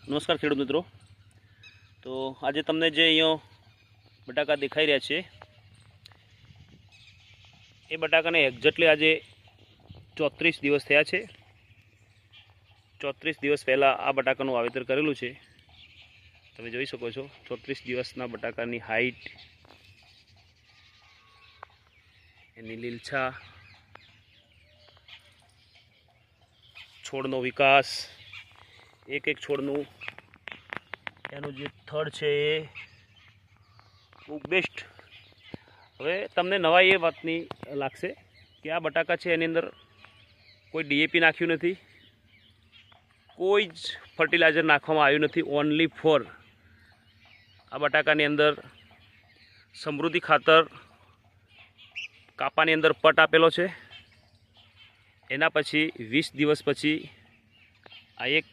નમસ્કાર ખેડૂત મિત્રો। તો આજે તમને જે અહીંયા બટાકા દેખાઈ રહ્યા છે એ બટાકાને એક્ઝેક્ટલી આજે 34 દિવસ થયા છે। 34 દિવસ પહેલાં આ બટાકાનું વાવેતર કરેલું છે। તમે જોઈ શકો છો 34 દિવસના બટાકાની હાઈટ, એની લીલછા, છોડનો વિકાસ, એક એક છોડનું એનું જે થડ છે એ ખૂબ બેસ્ટ। હવે તમને નવાઈ એ વાતની લાગશે કે આ બટાકા છે એની અંદર કોઈ ડીએપી નાખ્યું નથી, કોઈ જ ફર્ટિલાઇઝર નાખવામાં આવ્યું નથી। ઓનલી ફોર આ બટાકાની અંદર સમૃદ્ધિ ખાતર કાપાની અંદર પટ આપેલો છે। એના પછી 20 દિવસ પછી આ એક